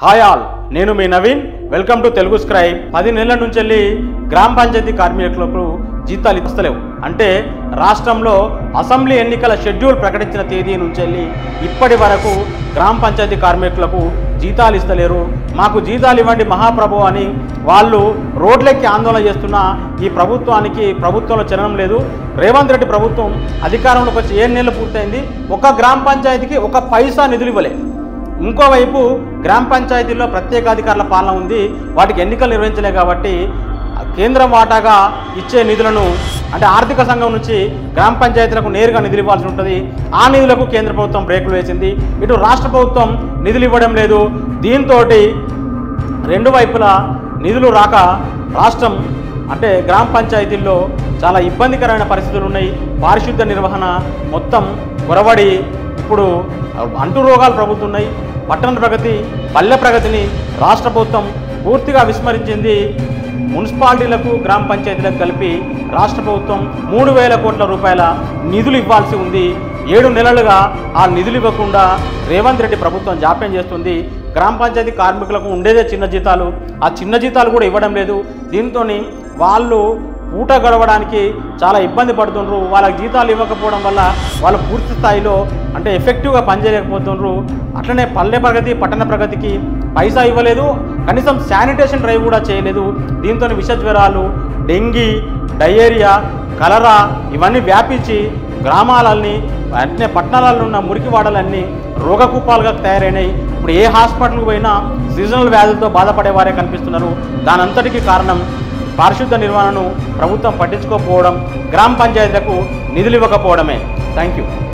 Hi all, నేను మీ Naveen. Welcome to Telugu Scribe. 10 నెలల నుంచి గ్రామ పంచాయతీ కార్మికులకు జీతాలు ఇస్తలేవు. అంటే రాష్ట్రంలో అసెంబ్లీ ఎన్నికల షెడ్యూల్ ప్రకటించిన తేదీ నుంచి ఇప్పటి వరకు గ్రామ పంచాయతీ కార్మికులకు జీతాలు ఇస్తలేరు. మాకు జీతాలు ఇవ్వండి మహాప్రభు అని వాళ్ళు రోడ్లెక్కి ఆందోళన చేస్తున్న ఈ ప్రభుత్వంలో చలనం లేదు. రేవంత్ రెడ్డి ప్రభుత్వం అధికారంలోకి వచ్చి 7 నెలలు పూర్తయింది. ఒక గ్రామ పంచాయతీకి ఒక పైసా నిధులు ఇవ్వలే. ఇంకోవైపు గ్రామ పంచాయతీల్లో ప్రత్యేక అధికారుల పాలన ఉంది. వాటికి ఎన్నికలు నిర్వహించలే కాబట్టి కేంద్రం వాటాగా ఇచ్చే నిధులను అంటే ఆర్థిక సంఘం నుంచి గ్రామ పంచాయతీలకు నేరుగా నిధులు ఇవ్వాల్సి ఉంటుంది. ఆ నిధులకు కేంద్ర ప్రభుత్వం బ్రేకులు వేసింది. ఇటు రాష్ట్ర ప్రభుత్వం నిధులు ఇవ్వడం లేదు. దీంతో రెండు వైపులా నిధులు రాక రాష్ట్రం అంటే గ్రామ పంచాయతీల్లో చాలా ఇబ్బందికరమైన పరిస్థితులు ఉన్నాయి. పారిశుద్ధ్య నిర్వహణ మొత్తం కొరవడి ఇప్పుడు అంటు రోగాలు ప్రభుత్వం. పట్టణ ప్రగతి, పల్లె ప్రగతిని రాష్ట్ర ప్రభుత్వం పూర్తిగా విస్మరించింది. మున్సిపాలిటీలకు గ్రామ పంచాయతీలకు కలిపి రాష్ట్ర ప్రభుత్వం 3,000 కోట్ల రూపాయల నిధులు ఇవ్వాల్సి ఉంది. 7 నెలలుగా ఆ నిధులు ఇవ్వకుండా రేవంత్ రెడ్డి ప్రభుత్వం జాప్యం చేస్తుంది. గ్రామ పంచాయతీ కార్మికులకు ఉండేదే చిన్న జీతాలు, ఆ చిన్న జీతాలు కూడా ఇవ్వడం లేదు. దీంతో వాళ్ళు పూట గడవడానికి చాలా ఇబ్బంది పడుతుండ్రు. వాళ్ళకి జీతాలు ఇవ్వకపోవడం వల్ల వాళ్ళు పూర్తి స్థాయిలో అంటే ఎఫెక్టివ్గా పనిచేయలేకపోతుండ్రు. అట్లనే పల్లె ప్రగతి, పట్టణ ప్రగతికి పైసా ఇవ్వలేదు. కనీసం శానిటేషన్ డ్రైవ్ కూడా చేయలేదు. దీంతో విష జ్వరాలు, డెంగీ, డయేరియా, కలరా ఇవన్నీ వ్యాపించి గ్రామాలన్నీ అట్నే పట్టణాలలో ఉన్న మురికి వాడలన్నీ రోగకూపాలుగా తయారైనాయి. ఇప్పుడు ఏ హాస్పిటల్కి పోయినా సీజనల్ వ్యాధులతో బాధపడేవారే కనిపిస్తున్నారు. దానంతటికీ కారణం పారిశుద్ధ నిర్వహణను ప్రభుత్వం పట్టించుకోకపోవడం, గ్రామ పంచాయతీలకు నిధులు ఇవ్వకపోవడమే. Thank you.